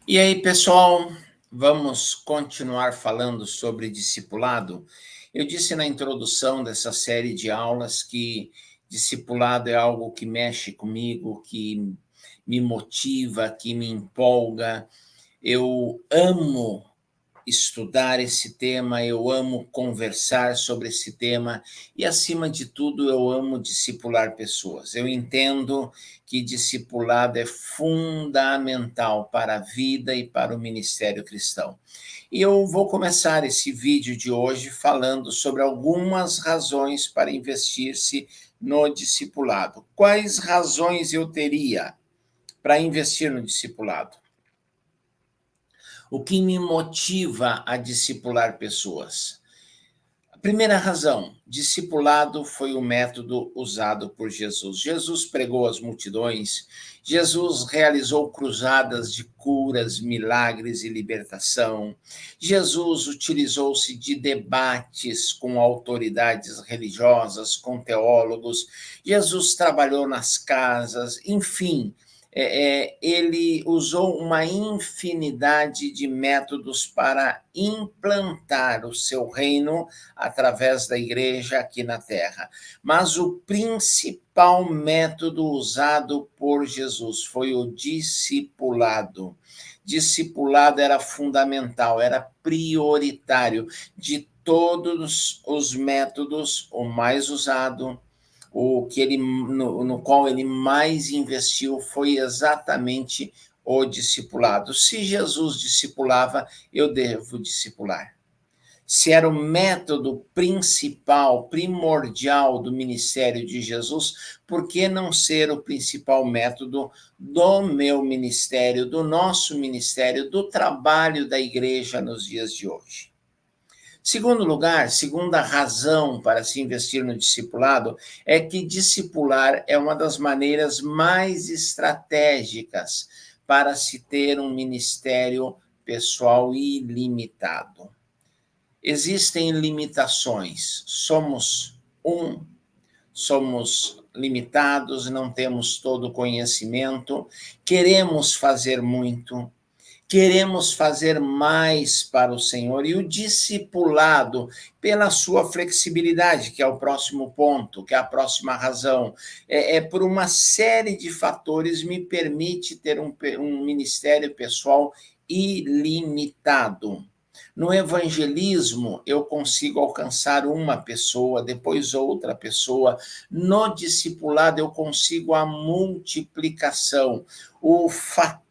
E aí, pessoal, vamos continuar falando sobre discipulado? Eu disse na introdução dessa série de aulas que discipulado é algo que mexe comigo, que me motiva, que me empolga. Eu amo estudar esse tema, eu amo conversar sobre esse tema e, acima de tudo, eu amo discipular pessoas. Eu entendo que discipulado é fundamental para a vida e para o ministério cristão. E eu vou começar esse vídeo de hoje falando sobre algumas razões para investir-se no discipulado. Quais razões eu teria para investir no discipulado? O que me motiva a discipular pessoas? A primeira razão, discipulado foi o método usado por Jesus. Jesus pregou às multidões, Jesus realizou cruzadas de curas, milagres e libertação. Jesus utilizou-se de debates com autoridades religiosas, com teólogos. Jesus trabalhou nas casas, enfim, ele usou uma infinidade de métodos para implantar o seu reino através da igreja aqui na terra. Mas o principal método usado por Jesus foi o discipulado. Discipulado era fundamental, era prioritário. De todos os métodos, o mais usado, o que ele no qual ele mais investiu foi exatamente o discipulado. Se Jesus discipulava, eu devo discipular. Se era o método principal, primordial do ministério de Jesus, por que não ser o principal método do meu ministério, do nosso ministério, do trabalho da igreja nos dias de hoje? Segundo lugar, segunda razão para se investir no discipulado é que discipular é uma das maneiras mais estratégicas para se ter um ministério pessoal ilimitado. Existem limitações, somos limitados, não temos todo o conhecimento, queremos fazer muito, queremos fazer mais para o Senhor, e o discipulado, pela sua flexibilidade, que é o próximo ponto, que é a próxima razão, por uma série de fatores, me permite ter um ministério pessoal ilimitado. No evangelismo, eu consigo alcançar uma pessoa, depois outra pessoa. No discipulado, eu consigo a multiplicação. O fator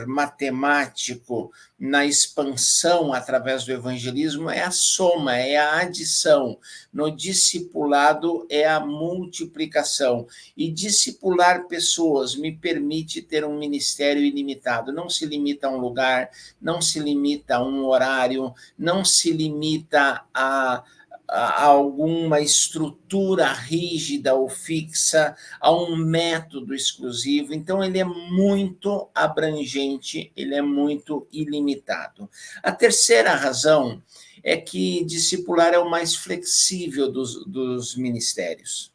matemático na expansão através do evangelismo é a soma, é a adição. No discipulado é a multiplicação. E discipular pessoas me permite ter um ministério ilimitado. Não se limita a um lugar, não se limita a um horário, não se limita a alguma estrutura rígida ou fixa, a um método exclusivo. Então, ele é muito abrangente, ele é muito ilimitado. A terceira razão é que discipular é o mais flexível dos ministérios.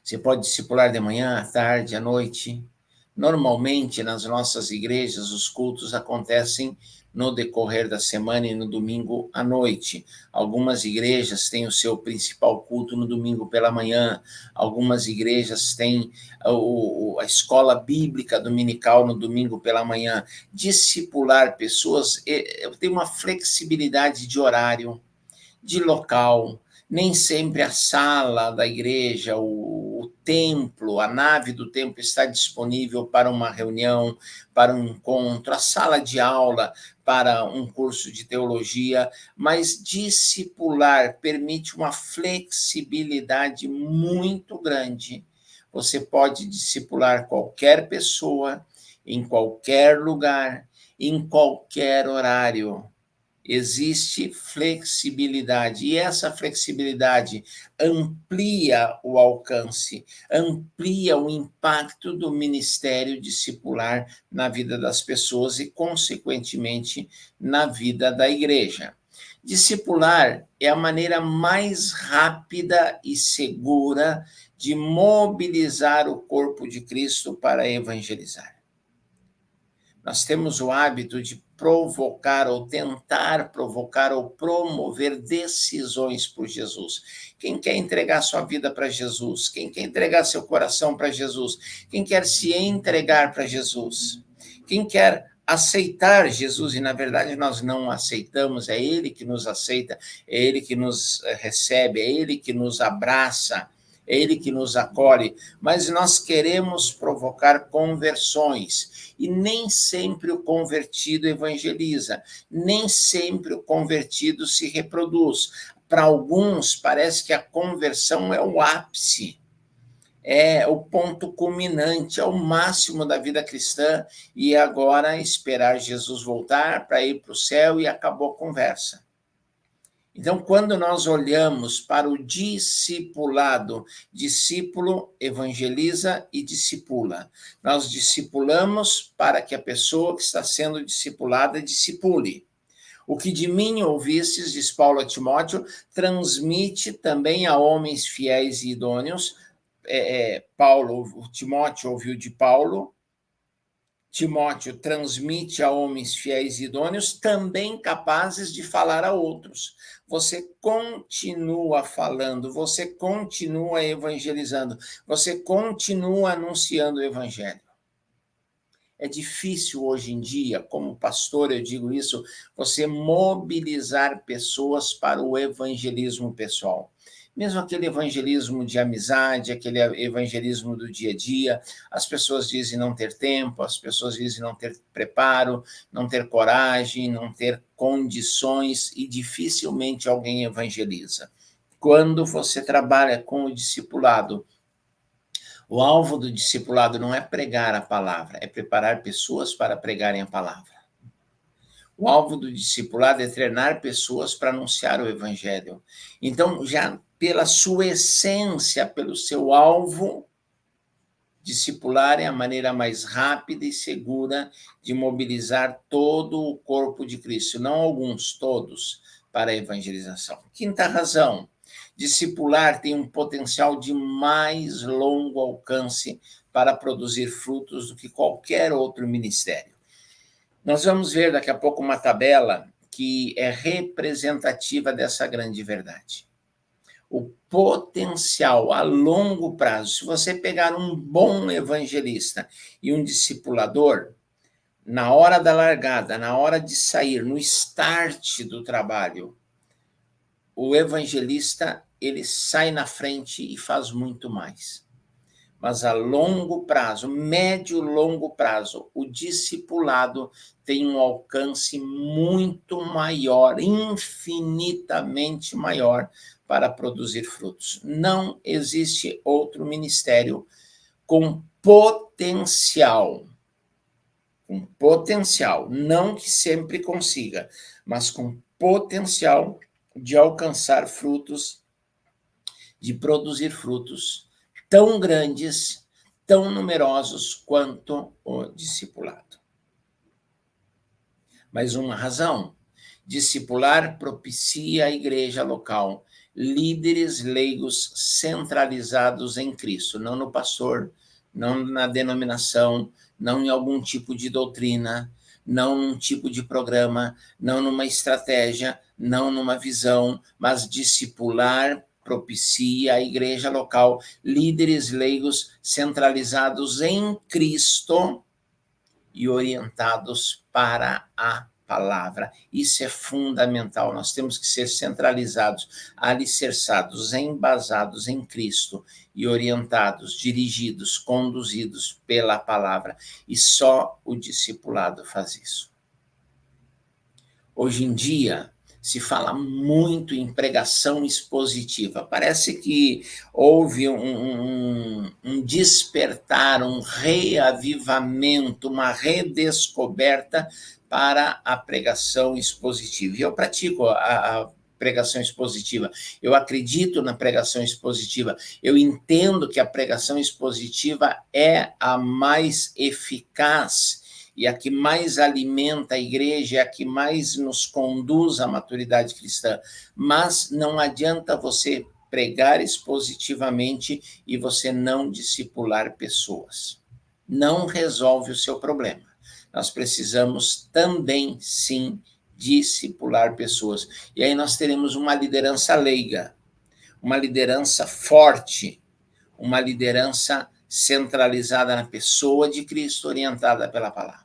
Você pode discipular de manhã, à tarde, à noite. Normalmente, nas nossas igrejas, os cultos acontecem no decorrer da semana e no domingo à noite. Algumas igrejas têm o seu principal culto no domingo pela manhã, algumas igrejas têm a escola bíblica dominical no domingo pela manhã. Discipular pessoas tem uma flexibilidade de horário, de local. Nem sempre a sala da igreja, o templo, a nave do templo está disponível para uma reunião, para um encontro, a sala de aula para um curso de teologia, mas discipular permite uma flexibilidade muito grande. Você pode discipular qualquer pessoa, em qualquer lugar, em qualquer horário. Existe flexibilidade, e essa flexibilidade amplia o alcance, amplia o impacto do ministério discipular na vida das pessoas e, consequentemente, na vida da igreja. Discipular é a maneira mais rápida e segura de mobilizar o corpo de Cristo para evangelizar. Nós temos o hábito de provocar ou tentar provocar ou promover decisões por Jesus. Quem quer entregar sua vida para Jesus? Quem quer entregar seu coração para Jesus? Quem quer se entregar para Jesus? Quem quer aceitar Jesus, e na verdade nós não aceitamos, é Ele que nos aceita, é Ele que nos recebe, é Ele que nos abraça, é Ele que nos acolhe, mas nós queremos provocar conversões, e nem sempre o convertido evangeliza, nem sempre o convertido se reproduz. Para alguns, parece que a conversão é o ápice, é o ponto culminante, é o máximo da vida cristã, e agora esperar Jesus voltar para ir para o céu e acabou a conversa. Então, quando nós olhamos para o discipulado, discípulo evangeliza e discipula. Nós discipulamos para que a pessoa que está sendo discipulada discipule. O que de mim ouvistes, diz Paulo a Timóteo, transmite também a homens fiéis e idôneos. Timóteo ouviu de Paulo, Timóteo transmite a homens fiéis e idôneos, também capazes de falar a outros. Você continua falando, você continua evangelizando, você continua anunciando o evangelho. É difícil hoje em dia, como pastor, eu digo isso, você mobilizar pessoas para o evangelismo pessoal. Mesmo aquele evangelismo de amizade, aquele evangelismo do dia a dia, as pessoas dizem não ter tempo, as pessoas dizem não ter preparo, não ter coragem, não ter condições, e dificilmente alguém evangeliza. Quando você trabalha com o discipulado, o alvo do discipulado não é pregar a palavra, é preparar pessoas para pregarem a palavra. O alvo do discipulado é treinar pessoas para anunciar o evangelho. Então, já pela sua essência, pelo seu alvo, discipular é a maneira mais rápida e segura de mobilizar todo o corpo de Cristo, não alguns, todos, para a evangelização. Quinta razão, discipular tem um potencial de mais longo alcance para produzir frutos do que qualquer outro ministério. Nós vamos ver daqui a pouco uma tabela que é representativa dessa grande verdade. O potencial a longo prazo, se você pegar um bom evangelista e um discipulador, na hora da largada, na hora de sair, no start do trabalho, o evangelista, ele sai na frente e faz muito mais. Mas a longo prazo, médio e longo prazo, o discipulado tem um alcance muito maior, infinitamente maior, para produzir frutos. Não existe outro ministério com potencial, não que sempre consiga, mas com potencial de alcançar frutos, de produzir frutos tão grandes, tão numerosos quanto o discipulado. Mais uma razão: discipular propicia a igreja local líderes leigos centralizados em Cristo, não no pastor, não na denominação, não em algum tipo de doutrina, não num tipo de programa, não numa estratégia, não numa visão, mas discipular propicia a igreja local líderes leigos centralizados em Cristo e orientados para a palavra. Isso é fundamental. Nós temos que ser centralizados, alicerçados, embasados em Cristo e orientados, dirigidos, conduzidos pela palavra. E só o discipulado faz isso. Hoje em dia, se fala muito em pregação expositiva. Parece que houve um despertar, um reavivamento, uma redescoberta para a pregação expositiva. E eu pratico a pregação expositiva. Eu acredito na pregação expositiva. Eu entendo que a pregação expositiva é a mais eficaz e a que mais alimenta a igreja, é a que mais nos conduz à maturidade cristã. Mas não adianta você pregar expositivamente e você não discipular pessoas. Não resolve o seu problema. nós precisamos também, sim, discipular pessoas. E aí nós teremos uma liderança leiga, uma liderança forte, uma liderança centralizada na pessoa de Cristo, orientada pela palavra.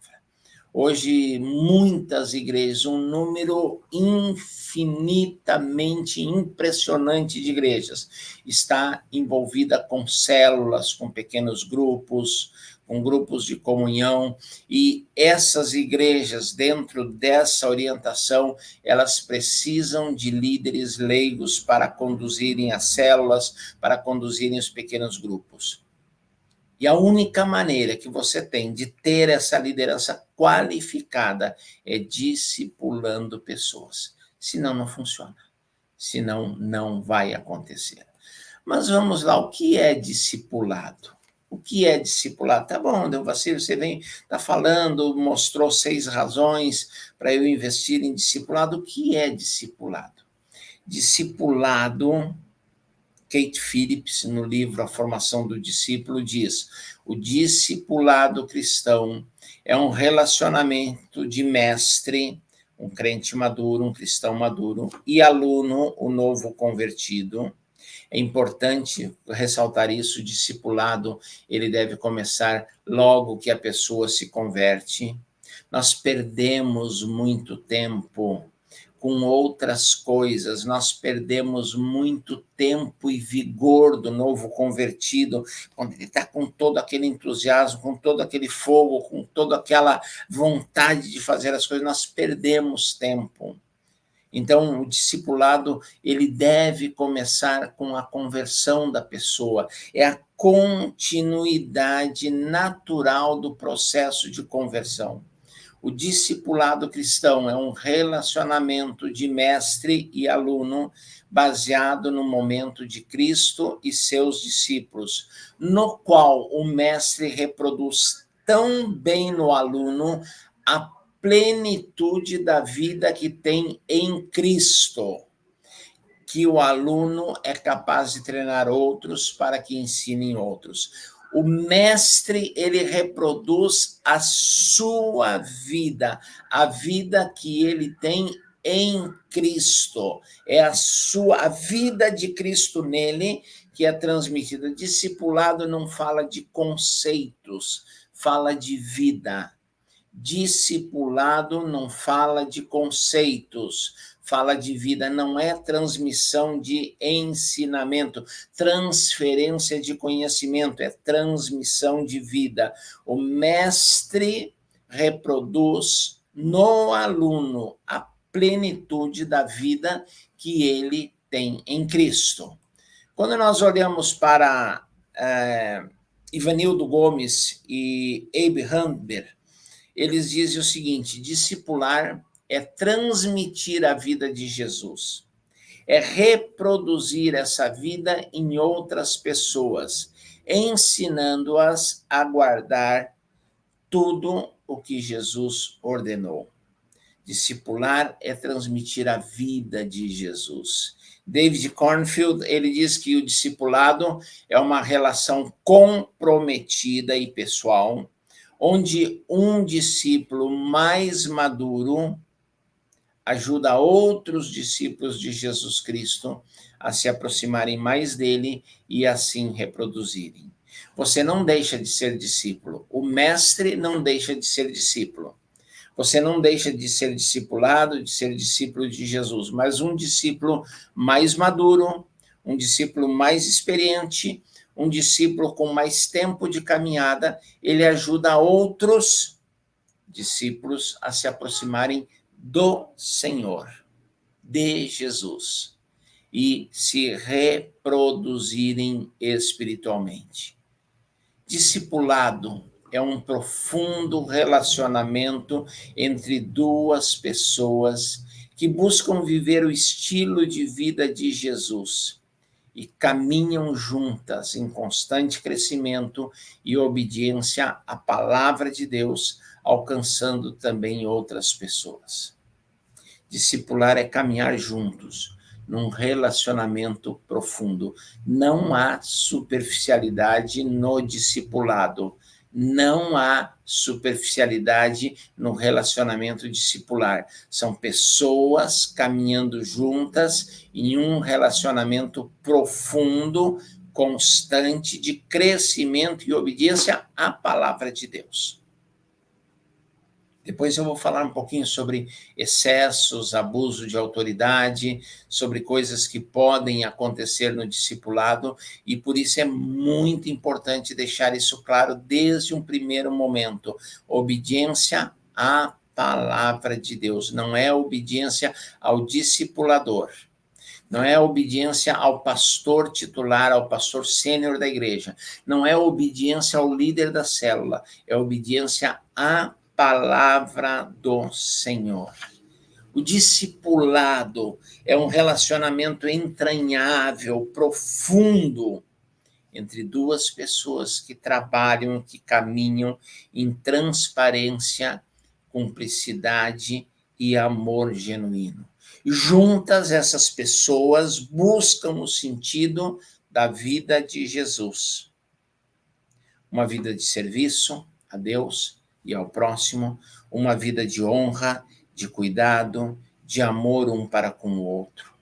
Hoje, muitas igrejas, um número infinitamente impressionante de igrejas, está envolvida com células, com pequenos grupos, com grupos de comunhão, e essas igrejas, dentro dessa orientação, elas precisam de líderes leigos para conduzirem as células, para conduzirem os pequenos grupos. E a única maneira que você tem de ter essa liderança qualificada é discipulando pessoas. Senão, não funciona. Senão, não vai acontecer. Mas vamos lá, o que é discipulado? O que é discipulado? Tá bom, Delvacir, você está falando, mostrou 6 razões para eu investir em discipulado. O que é discipulado? Discipulado, Kate Phillips, no livro A Formação do Discípulo, diz: o discipulado cristão é um relacionamento de mestre, um crente maduro, um cristão maduro, e aluno, o novo convertido. É importante ressaltar isso: o discipulado, ele deve começar logo que a pessoa se converte. Nós perdemos muito tempo com outras coisas, nós perdemos muito tempo e vigor do novo convertido, quando ele está com todo aquele entusiasmo, com todo aquele fogo, com toda aquela vontade de fazer as coisas, nós perdemos tempo. Então, o discipulado, ele deve começar com a conversão da pessoa, é a continuidade natural do processo de conversão. O discipulado cristão é um relacionamento de mestre e aluno baseado no momento de Cristo e seus discípulos, no qual o mestre reproduz tão bem no aluno a plenitude da vida que tem em Cristo, que o aluno é capaz de treinar outros para que ensinem outros. O mestre, ele reproduz a sua vida, a vida que ele tem em Cristo. É a vida de Cristo nele que é transmitida. Discipulado não fala de conceitos, fala de vida. Discipulado não fala de conceitos, fala de vida, não é transmissão de ensinamento, transferência de conhecimento, é transmissão de vida. O mestre reproduz no aluno a plenitude da vida que ele tem em Cristo. Quando nós olhamos para Ivanildo Gomes e Abe Handber, eles dizem o seguinte: discipular é transmitir a vida de Jesus, é reproduzir essa vida em outras pessoas, ensinando-as a guardar tudo o que Jesus ordenou. Discipular é transmitir a vida de Jesus. David Cornfield, ele diz que o discipulado é uma relação comprometida e pessoal, onde um discípulo mais maduro ajuda outros discípulos de Jesus Cristo a se aproximarem mais dele e assim reproduzirem. Você não deixa de ser discípulo, o mestre não deixa de ser discípulo. Você não deixa de ser discipulado, de ser discípulo de Jesus, mas um discípulo mais maduro, um discípulo mais experiente, um discípulo com mais tempo de caminhada, ele ajuda outros discípulos a se aproximarem do Senhor, de Jesus, e se reproduzirem espiritualmente. Discipulado é um profundo relacionamento entre duas pessoas que buscam viver o estilo de vida de Jesus e caminham juntas em constante crescimento e obediência à palavra de Deus, alcançando também outras pessoas. Discipular é caminhar juntos num relacionamento profundo. Não há superficialidade no discipulado. Não há superficialidade no relacionamento discipular. São pessoas caminhando juntas em um relacionamento profundo, constante, de crescimento e obediência à palavra de Deus. Depois eu vou falar um pouquinho sobre excessos, abuso de autoridade, sobre coisas que podem acontecer no discipulado, e por isso é muito importante deixar isso claro desde um primeiro momento. Obediência à palavra de Deus, não é obediência ao discipulador. Não é obediência ao pastor titular, ao pastor sênior da igreja. Não é obediência ao líder da célula. É obediência à palavra do Senhor. O discipulado é um relacionamento entranhável, profundo, entre duas pessoas que trabalham, que caminham em transparência, cumplicidade e amor genuíno. Juntas, essas pessoas buscam o sentido da vida de Jesus. Uma vida de serviço a Deus e ao próximo, uma vida de honra, de cuidado, de amor um para com o outro.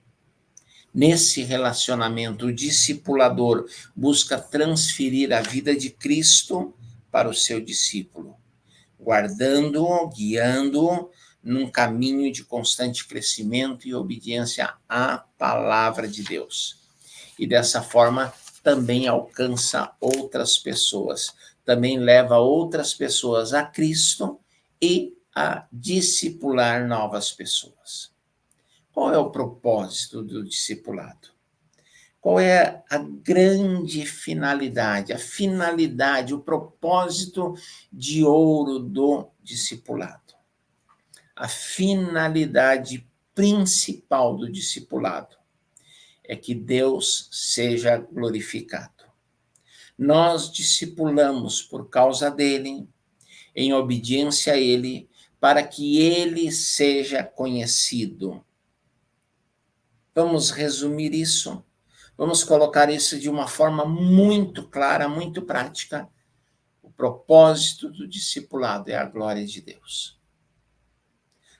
Nesse relacionamento, o discipulador busca transferir a vida de Cristo para o seu discípulo, guardando-o, guiando-o num caminho de constante crescimento e obediência à palavra de Deus. E dessa forma também alcança outras pessoas, também leva outras pessoas a Cristo e a discipular novas pessoas. Qual é o propósito do discipulado? Qual é a grande finalidade, o propósito de ouro do discipulado? A finalidade principal do discipulado é que Deus seja glorificado. Nós discipulamos por causa dele, em obediência a ele, para que ele seja conhecido. Vamos resumir isso? Vamos colocar isso de uma forma muito clara, muito prática. O propósito do discipulado é a glória de Deus.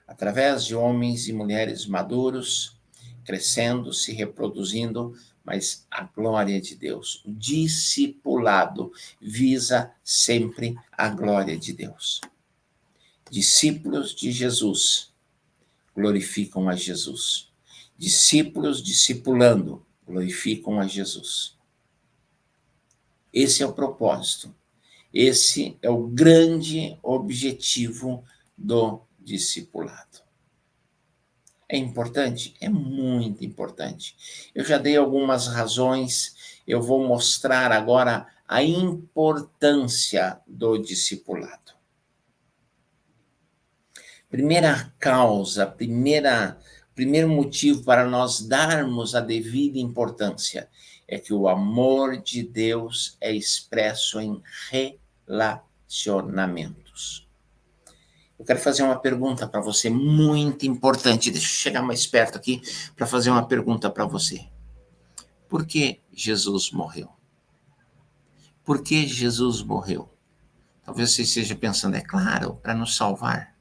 Através de homens e mulheres maduros, crescendo, se reproduzindo, mas a glória de Deus. O discipulado visa sempre a glória de Deus. Discípulos de Jesus glorificam a Jesus. Discípulos discipulando glorificam a Jesus. Esse é o propósito. Esse é o grande objetivo do discipulado. É importante? É muito importante. Eu já dei algumas razões, eu vou mostrar agora a importância do discipulado. Primeira causa, primeiro motivo para nós darmos a devida importância é que o amor de Deus é expresso em relacionamentos. Eu quero fazer uma pergunta para você muito importante. Deixa eu chegar mais perto aqui para fazer uma pergunta para você. Por que Jesus morreu? Por que Jesus morreu? Talvez você esteja pensando, é claro, para nos salvar.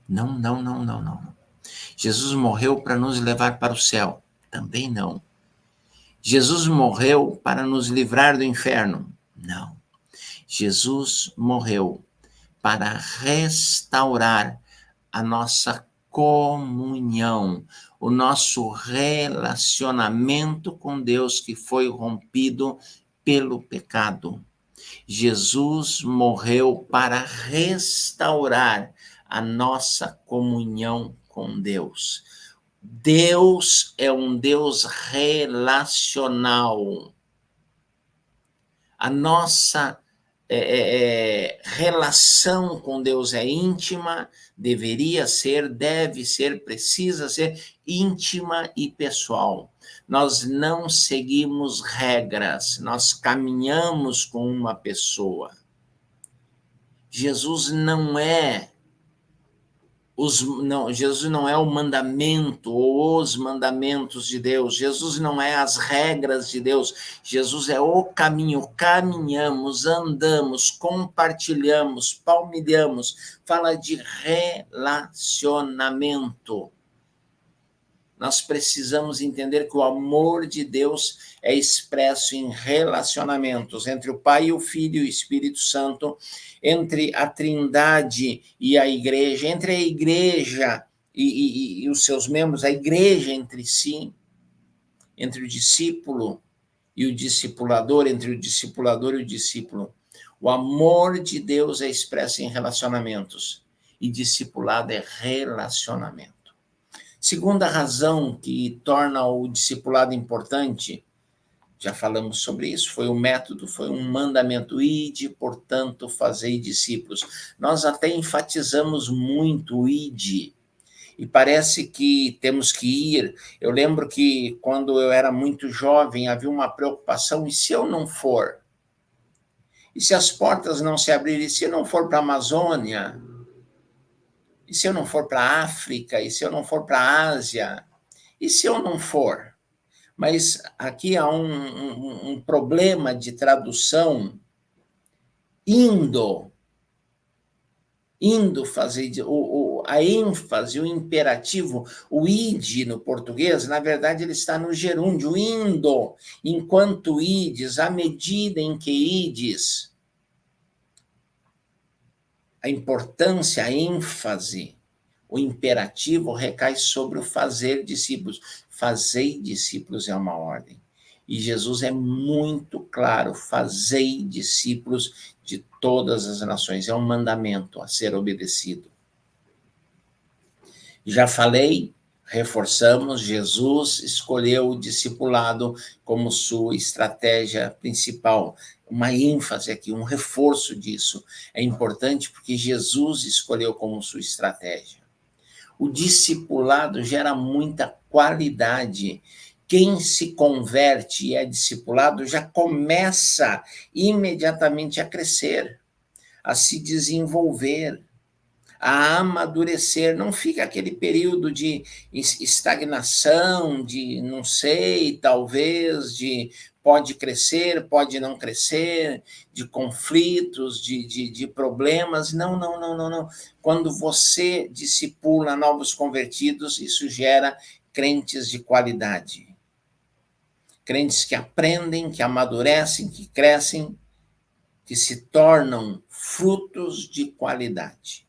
Não. Jesus morreu para nos levar para o céu. Também não. Jesus morreu para nos livrar do inferno. Não. Jesus morreu para restaurar a nossa comunhão, o nosso relacionamento com Deus que foi rompido pelo pecado. Jesus morreu para restaurar a nossa comunhão com Deus. Deus é um Deus relacional. A nossa relação com Deus é íntima, deveria ser, deve ser, precisa ser íntima e pessoal. Nós não seguimos regras, nós caminhamos com uma pessoa. Jesus não é Jesus não é o mandamento ou os mandamentos de Deus, Jesus não é as regras de Deus, Jesus é o caminho, caminhamos, andamos, compartilhamos, palmilhamos, fala de relacionamento. Nós precisamos entender que o amor de Deus é expresso em relacionamentos entre o Pai, o Filho e o Espírito Santo, entre a Trindade e a Igreja, entre a Igreja e os seus membros, a Igreja entre si, entre o discípulo e o discipulador, entre o discipulador e o discípulo. O amor de Deus é expresso em relacionamentos e discipulado é relacionamento. Segunda razão que torna o discipulado importante, já falamos sobre isso, foi o método, foi um mandamento, ide, portanto, fazei discípulos. Nós até enfatizamos muito o ide, e parece que temos que ir. Eu lembro que quando eu era muito jovem, havia uma preocupação, e se eu não for? E se as portas não se abrirem? E se eu não for para a Amazônia? E se eu não for para a África? E se eu não for para a Ásia? E se eu não for? Mas aqui há um problema de tradução. Indo fazer, a ênfase, o imperativo, o ide no português, na verdade ele está no gerúndio, indo, enquanto ides, à medida em que ides. A importância, a ênfase, o imperativo recai sobre o fazer discípulos. Fazei discípulos é uma ordem. E Jesus é muito claro, fazei discípulos de todas as nações. É um mandamento a ser obedecido. Já falei, reforçamos, Jesus escolheu o discipulado como sua estratégia principal. Uma ênfase aqui, um reforço disso. É importante porque Jesus escolheu como sua estratégia. O discipulado gera muita qualidade. Quem se converte e é discipulado já começa imediatamente a crescer, a se desenvolver, a amadurecer. Não fica aquele período de estagnação, de não sei, talvez, de pode crescer, pode não crescer, de conflitos, de problemas. Não. Quando você discipula novos convertidos, isso gera crentes de qualidade. Crentes que aprendem, que amadurecem, que crescem, que se tornam frutos de qualidade.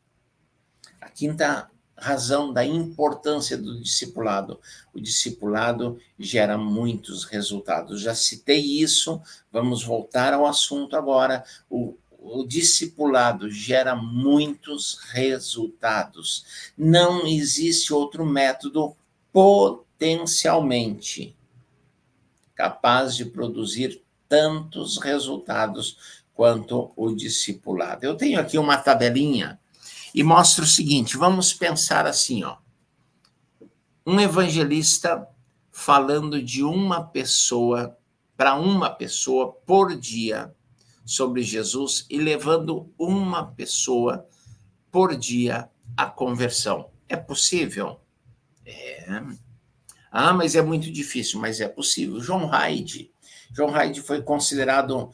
A quinta razão da importância do discipulado. O discipulado gera muitos resultados. Já citei isso, vamos voltar ao assunto agora. O discipulado gera muitos resultados. Não existe outro método potencialmente capaz de produzir tantos resultados quanto o discipulado. Eu tenho aqui uma tabelinha e mostra o seguinte, vamos pensar assim, ó. Um evangelista falando de uma pessoa, para uma pessoa por dia sobre Jesus e levando uma pessoa por dia à conversão. É possível? É. Mas é muito difícil, mas é possível. John Hyde foi considerado,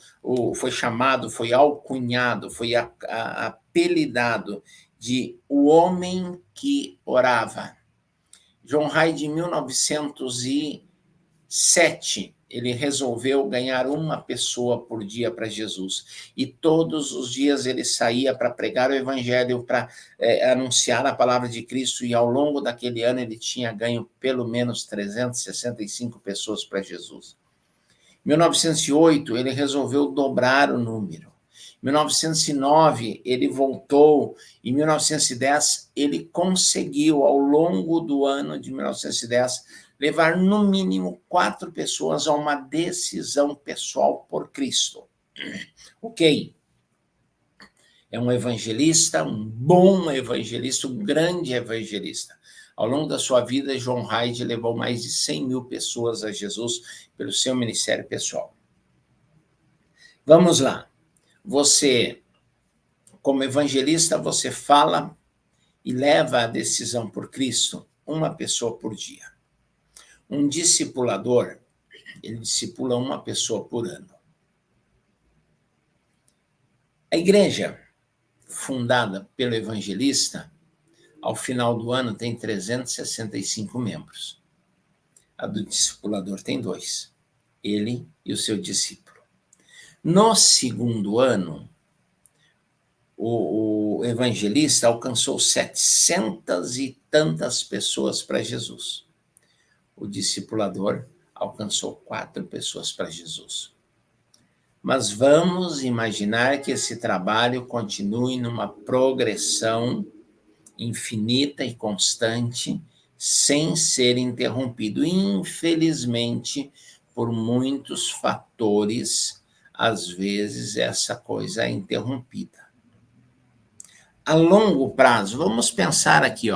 foi chamado, foi alcunhado, foi apelidado de o homem que orava. John Hyde, em 1907, ele resolveu ganhar uma pessoa por dia para Jesus. E todos os dias ele saía para pregar o evangelho, para anunciar a palavra de Cristo, e ao longo daquele ano ele tinha ganho pelo menos 365 pessoas para Jesus. Em 1908, ele resolveu dobrar o número. Em 1909, ele voltou. Em 1910, ele conseguiu, ao longo do ano de 1910, levar no mínimo 4 pessoas a uma decisão pessoal por Cristo. Ok. É um evangelista, um bom evangelista, um grande evangelista. Ao longo da sua vida, John Hyde levou mais de 100 mil pessoas a Jesus pelo seu ministério pessoal. Vamos lá. Você, como evangelista, você fala e leva a decisão por Cristo, uma pessoa por dia. Um discipulador, ele discipula uma pessoa por ano. A igreja, fundada pelo evangelista, ao final do ano tem 365 membros. A do discipulador tem 2, ele e o seu discípulo. No segundo ano, o evangelista alcançou 700 e tantas pessoas para Jesus. O discipulador alcançou 4 pessoas para Jesus. Mas vamos imaginar que esse trabalho continue numa progressão infinita e constante, sem ser interrompido. Infelizmente, por muitos fatores, às vezes essa coisa é interrompida. A longo prazo, vamos pensar aqui,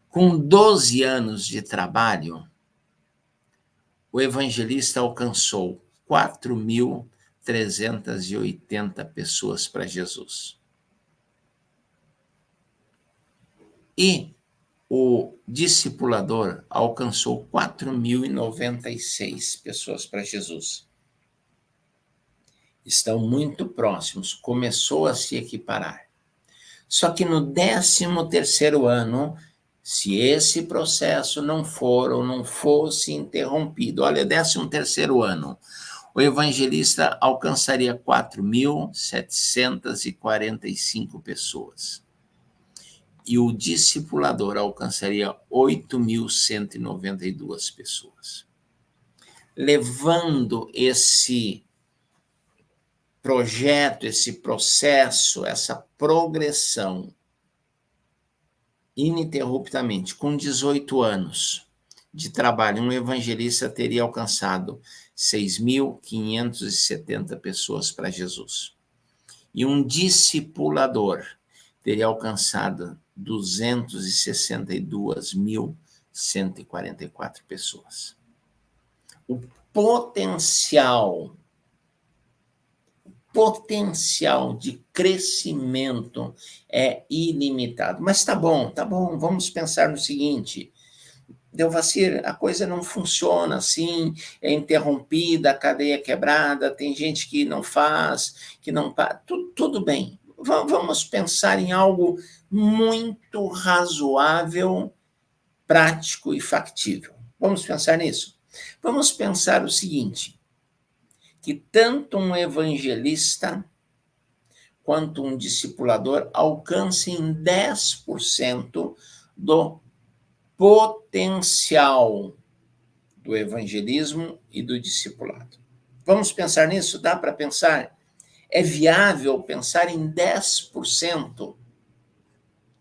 com 12 anos de trabalho, o evangelista alcançou 4.380 pessoas para Jesus. E o discipulador alcançou 4.096 pessoas para Jesus. Estão muito próximos, começou a se equiparar. Só que no 13º ano, se esse processo não for ou não fosse interrompido, olha, 13º ano, o evangelista alcançaria 4.745 pessoas. E o discipulador alcançaria 8.192 pessoas. Levando esse projeto, esse processo, essa progressão ininterruptamente, com 18 anos de trabalho, um evangelista teria alcançado 6.570 pessoas para Jesus. E um discipulador teria alcançado 262.144 pessoas. O potencial de crescimento é ilimitado. Mas tá bom, vamos pensar no seguinte: Delvacir, a coisa não funciona assim, é interrompida, a cadeia é quebrada, tem gente que não faz, que não... Tudo bem, vamos pensar em algo muito razoável, prático e factível. Vamos pensar nisso? Vamos pensar o seguinte, que tanto um evangelista quanto um discipulador alcancem 10% do potencial do evangelismo e do discipulado. Vamos pensar nisso? Dá para pensar? É viável pensar em 10%?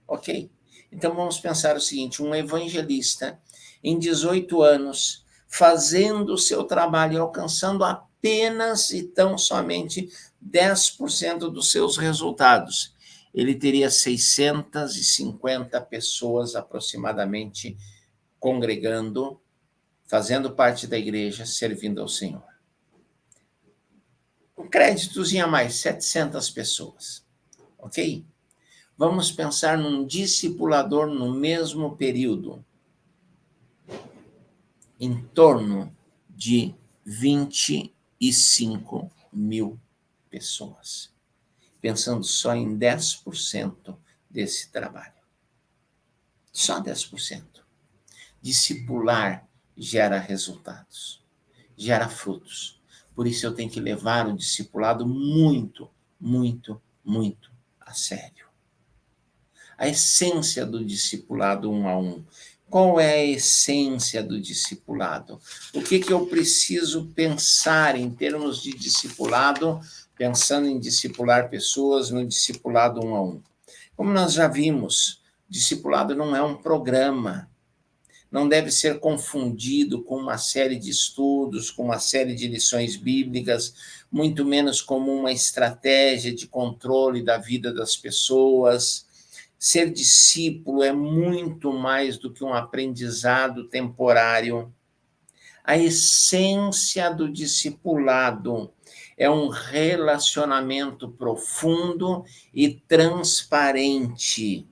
Ok? Então vamos pensar o seguinte: um evangelista em 18 anos, fazendo o seu trabalho e alcançando apenas e tão somente 10% dos seus resultados, ele teria 650 pessoas aproximadamente congregando, fazendo parte da igreja, servindo ao Senhor. Um créditozinho a mais, 700 pessoas. Ok? Vamos pensar num discipulador no mesmo período, em torno de 25 mil pessoas, pensando só em 10% desse trabalho. Só 10%. Discipular gera resultados, gera frutos. Por isso eu tenho que levar o discipulado muito, muito, muito a sério. A essência do discipulado 1 a 1. Qual é a essência do discipulado? O que eu preciso pensar em termos de discipulado, pensando em discipular pessoas no discipulado 1 a 1? Como nós já vimos, discipulado não é um programa, não deve ser confundido com uma série de estudos, com uma série de lições bíblicas, muito menos como uma estratégia de controle da vida das pessoas. Ser discípulo é muito mais do que um aprendizado temporário. A essência do discipulado é um relacionamento profundo e transparente,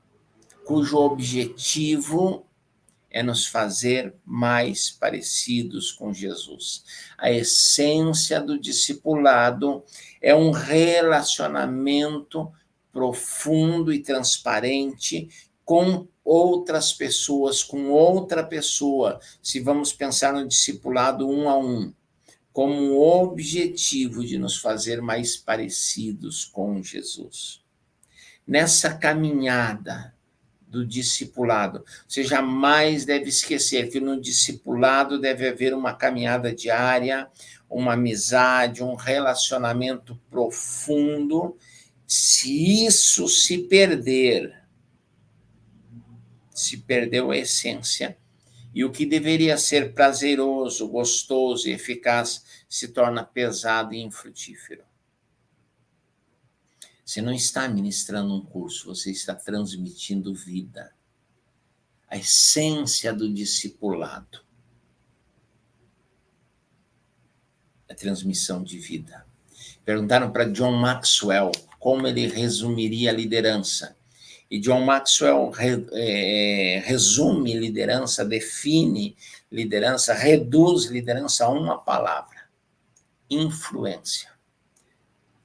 cujo objetivo é nos fazer mais parecidos com Jesus. A essência do discipulado é um relacionamento profundo e transparente com outras pessoas, com outra pessoa. Se vamos pensar no discipulado um a um, como um objetivo de nos fazer mais parecidos com Jesus. Nessa caminhada do discipulado, você jamais deve esquecer que no discipulado deve haver uma caminhada diária, uma amizade, um relacionamento profundo. Se isso se perder, se perdeu a essência, e o que deveria ser prazeroso, gostoso e eficaz se torna pesado e infrutífero. Você não está ministrando um curso, você está transmitindo vida. A essência do discipulado é a transmissão de vida. Perguntaram para John Maxwell como ele resumiria a liderança. E John Maxwell resume liderança, define liderança, reduz liderança a uma palavra: influência.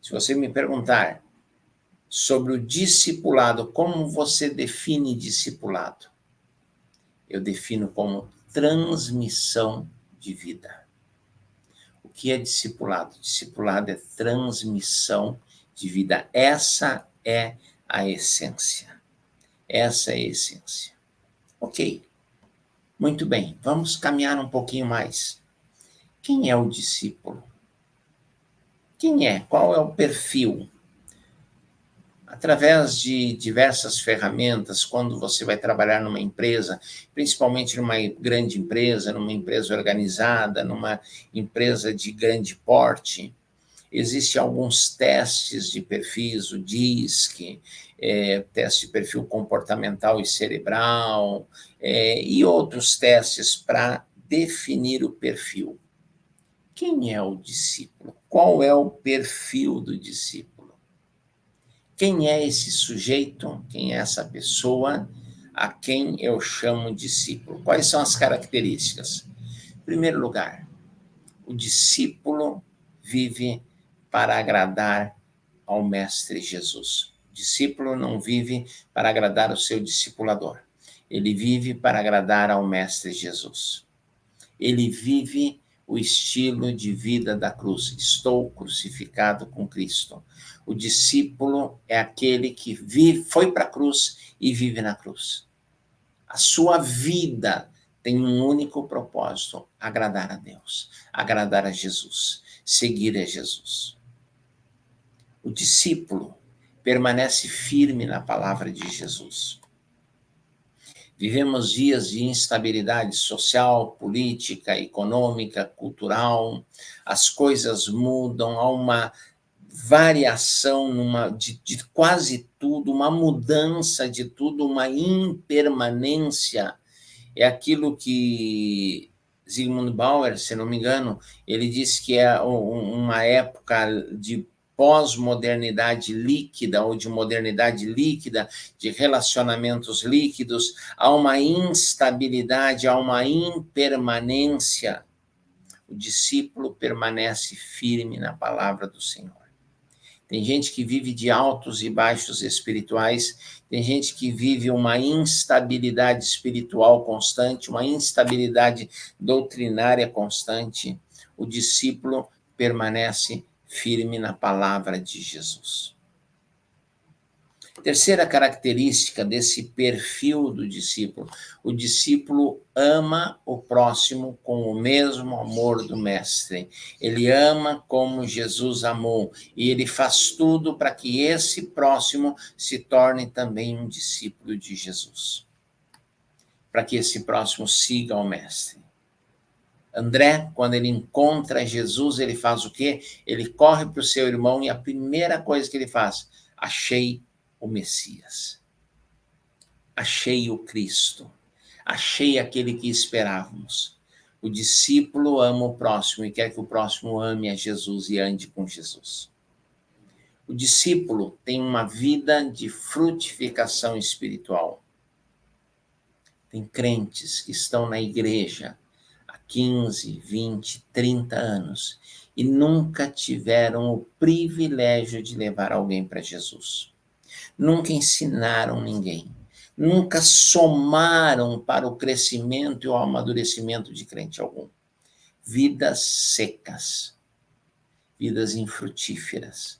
Se você me perguntar sobre o discipulado, como você define discipulado? Eu defino como transmissão de vida. O que é discipulado? Discipulado é transmissão de vida. Essa é a essência. Essa é a essência. Ok. Muito bem. Vamos caminhar um pouquinho mais. Quem é o discípulo? Quem é? Qual é o perfil? Através de diversas ferramentas, quando você vai trabalhar numa empresa, principalmente numa grande empresa, numa empresa organizada, numa empresa de grande porte, existem alguns testes de perfis, o DISC, teste de perfil comportamental e cerebral, e outros testes para definir o perfil. Quem é o discípulo? Qual é o perfil do discípulo? Quem é esse sujeito? Quem é essa pessoa a quem eu chamo discípulo? Quais são as características? Em primeiro lugar, o discípulo vive para agradar ao Mestre Jesus. O discípulo não vive para agradar o seu discipulador. Ele vive para agradar ao Mestre Jesus. Ele vive o estilo de vida da cruz. Estou crucificado com Cristo. O discípulo é aquele que foi para a cruz e vive na cruz. A sua vida tem um único propósito: agradar a Deus, agradar a Jesus, seguir a Jesus. O discípulo permanece firme na palavra de Jesus. Vivemos dias de instabilidade social, política, econômica, cultural. As coisas mudam, há uma variação de quase tudo, uma mudança de tudo, uma impermanência. É aquilo que Zygmunt Bauer, se não me engano, ele disse que é uma época de pós-modernidade líquida ou de modernidade líquida, de relacionamentos líquidos, há uma instabilidade, há uma impermanência. O discípulo permanece firme na palavra do Senhor. Tem gente que vive de altos e baixos espirituais, tem gente que vive uma instabilidade espiritual constante, uma instabilidade doutrinária constante. O discípulo permanece firme na palavra de Jesus. Terceira característica desse perfil do discípulo: o discípulo ama o próximo com o mesmo amor do Mestre. Ele ama como Jesus amou e ele faz tudo para que esse próximo se torne também um discípulo de Jesus, para que esse próximo siga o Mestre. André, quando ele encontra Jesus, ele faz o quê? Ele corre para o seu irmão e a primeira coisa que ele faz: achei o Messias. Achei o Cristo. Achei aquele que esperávamos. O discípulo ama o próximo e quer que o próximo ame a Jesus e ande com Jesus. O discípulo tem uma vida de frutificação espiritual. Tem crentes que estão na igreja há 15, 20, 30 anos e nunca tiveram o privilégio de levar alguém para Jesus. Nunca ensinaram ninguém. Nunca somaram para o crescimento e o amadurecimento de crente algum. Vidas secas, vidas infrutíferas.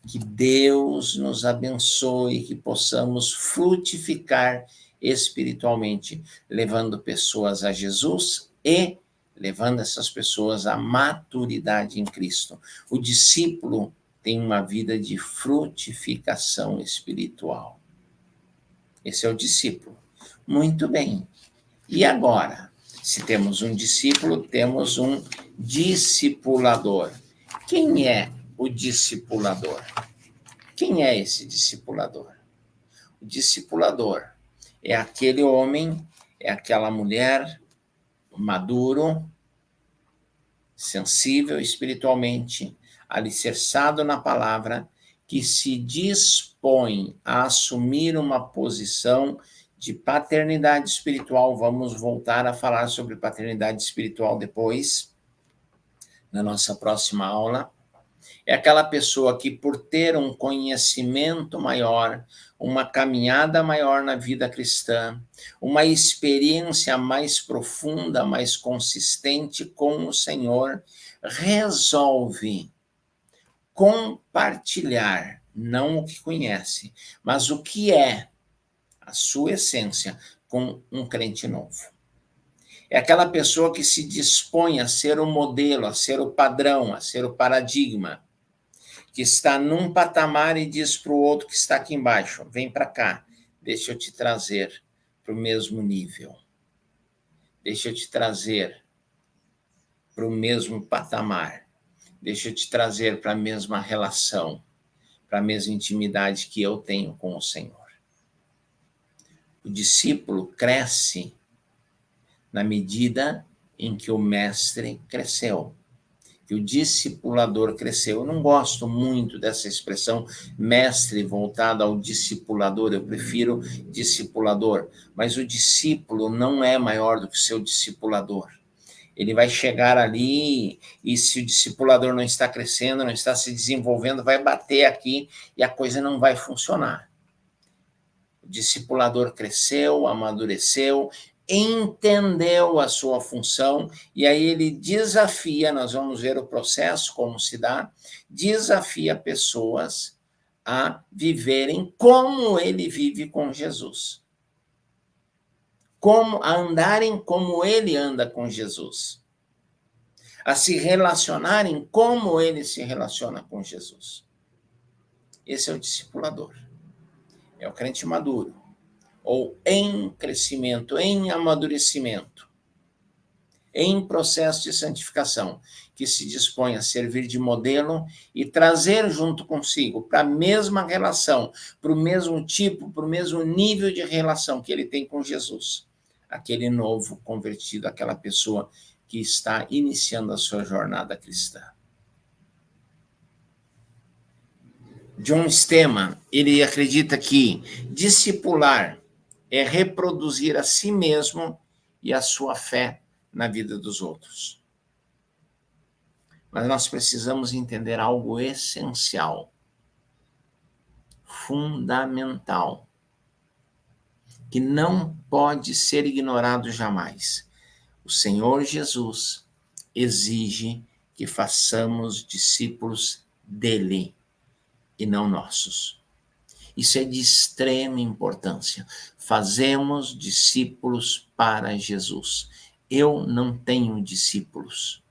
Que Deus nos abençoe, que possamos frutificar espiritualmente, levando pessoas a Jesus e levando essas pessoas à maturidade em Cristo. O discípulo tem uma vida de frutificação espiritual. Esse é o discípulo. Muito bem. E agora? Se temos um discípulo, temos um discipulador. Quem é o discipulador? Quem é esse discipulador? O discipulador é aquele homem, é aquela mulher maduro, sensível espiritualmente, alicerçado na palavra, que se dispõe a assumir uma posição de paternidade espiritual. Vamos voltar a falar sobre paternidade espiritual depois, na nossa próxima aula. É aquela pessoa que, por ter um conhecimento maior, uma caminhada maior na vida cristã, uma experiência mais profunda, mais consistente com o Senhor, resolve compartilhar, não o que conhece, mas o que é a sua essência com um crente novo. É aquela pessoa que se dispõe a ser o modelo, a ser o padrão, a ser o paradigma, que está num patamar e diz para o outro que está aqui embaixo, vem para cá, deixa eu te trazer para o mesmo nível. Deixa eu te trazer para o mesmo patamar. Deixa eu te trazer para a mesma relação, para a mesma intimidade que eu tenho com o Senhor. O discípulo cresce na medida em que o mestre cresceu, que o discipulador cresceu. Eu não gosto muito dessa expressão mestre voltada ao discipulador, eu prefiro discipulador, mas o discípulo não é maior do que o seu discipulador. Ele vai chegar ali e se o discipulador não está crescendo, não está se desenvolvendo, vai bater aqui e a coisa não vai funcionar. O discipulador cresceu, amadureceu, entendeu a sua função, e aí ele desafia, nós vamos ver o processo, como se dá, desafia pessoas a viverem como ele vive com Jesus. A andarem como ele anda com Jesus. A se relacionarem como ele se relaciona com Jesus. Esse é o discipulador. É o crente maduro, ou em crescimento, em amadurecimento, em processo de santificação, que se dispõe a servir de modelo e trazer junto consigo para a mesma relação, para o mesmo tipo, para o mesmo nível de relação que ele tem com Jesus, aquele novo convertido, aquela pessoa que está iniciando a sua jornada cristã. John Stemma, ele acredita que discipular é reproduzir a si mesmo e a sua fé na vida dos outros. Mas nós precisamos entender algo essencial, fundamental, que não pode ser ignorado jamais. O Senhor Jesus exige que façamos discípulos dele e não nossos. Isso é de extrema importância. Fazemos discípulos para Jesus. Eu não tenho discípulos.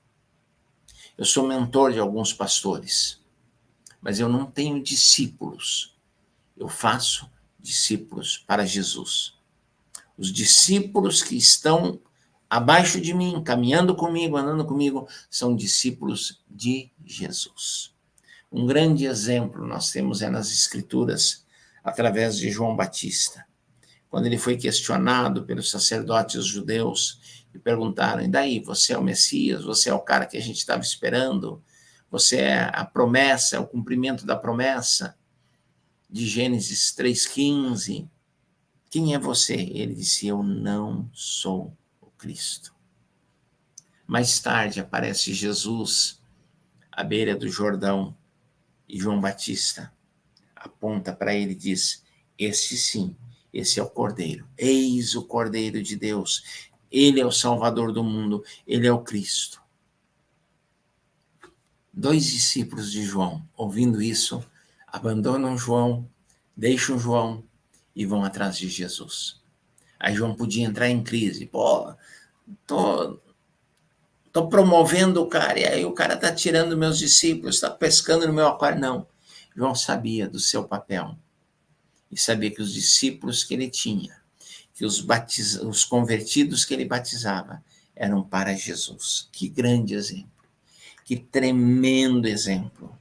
Eu sou mentor de alguns pastores, mas eu não tenho discípulos. Eu faço discípulos para Jesus. Os discípulos que estão abaixo de mim, caminhando comigo, andando comigo, são discípulos de Jesus. Um grande exemplo nós temos nas Escrituras, através de João Batista. Quando ele foi questionado pelos sacerdotes judeus e perguntaram, e daí, você é o Messias? Você é o cara que a gente estava esperando? Você é a promessa, é o cumprimento da promessa de Gênesis 3,15? quem é você? Ele disse, eu não sou o Cristo. Mais tarde aparece Jesus à beira do Jordão e João Batista aponta para ele e diz, esse sim, esse é o Cordeiro. Eis o Cordeiro de Deus. Ele é o Salvador do mundo. Ele é o Cristo. 2 discípulos de João, ouvindo isso, abandonam João, deixam João e vão atrás de Jesus. Aí João podia entrar em crise. Pô, tô promovendo o cara, e aí o cara tá tirando meus discípulos, tá pescando no meu aquário. Não. João sabia do seu papel. E sabia que os discípulos que ele tinha, que os convertidos que ele batizava, eram para Jesus. Que grande exemplo. Que tremendo exemplo.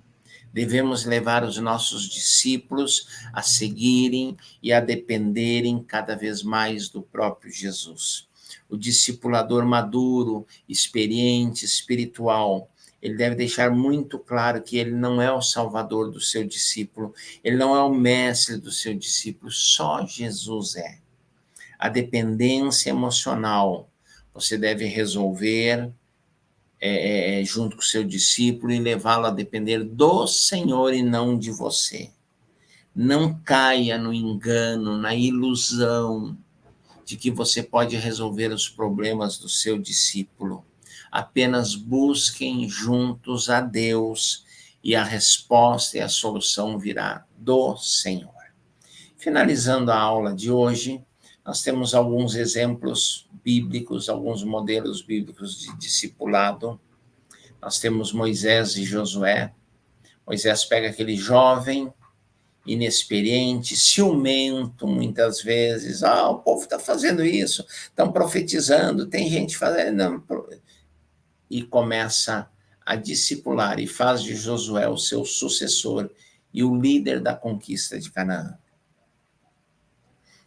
Devemos levar os nossos discípulos a seguirem e a dependerem cada vez mais do próprio Jesus. O discipulador maduro, experiente, espiritual, ele deve deixar muito claro que ele não é o salvador do seu discípulo, ele não é o mestre do seu discípulo, só Jesus é. A dependência emocional você deve resolver junto com o seu discípulo e levá-lo a depender do Senhor e não de você. Não caia no engano, na ilusão de que você pode resolver os problemas do seu discípulo. Apenas busquem juntos a Deus e a resposta e a solução virá do Senhor. Finalizando a aula de hoje, nós temos alguns exemplos bíblicos, alguns modelos bíblicos de discipulado. Nós temos Moisés e Josué. Moisés pega aquele jovem, inexperiente, ciumento, muitas vezes. O povo está fazendo isso, estão profetizando, tem gente fazendo. Não. E começa a discipular e faz de Josué o seu sucessor e o líder da conquista de Canaã.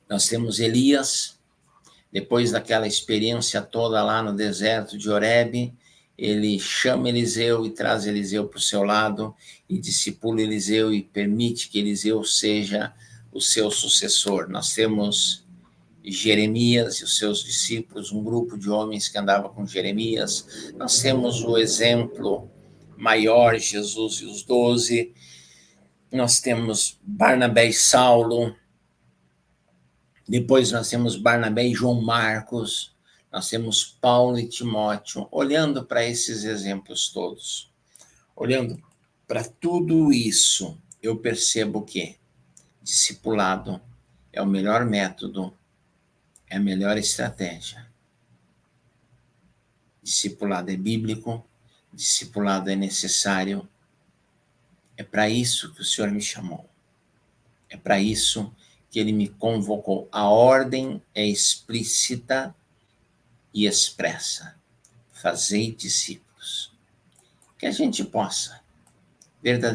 Nós temos Elias, depois daquela experiência toda lá no deserto de Horebe, ele chama Eliseu e traz Eliseu para o seu lado e discipula Eliseu e permite que Eliseu seja o seu sucessor. Nós temos Jeremias e os seus discípulos, um grupo de homens que andava com Jeremias. Nós temos o exemplo maior, Jesus e os 12. Nós temos Barnabé e Saulo. Depois nós temos Barnabé e João Marcos, nós temos Paulo e Timóteo. Olhando para esses exemplos todos, olhando para tudo isso, eu percebo que discipulado é o melhor método, é a melhor estratégia. Discipulado é bíblico, discipulado é necessário. É para isso que o Senhor me chamou. É para isso que ele me convocou. A ordem é explícita e expressa. Fazei discípulos. Que a gente possa verdadeiramente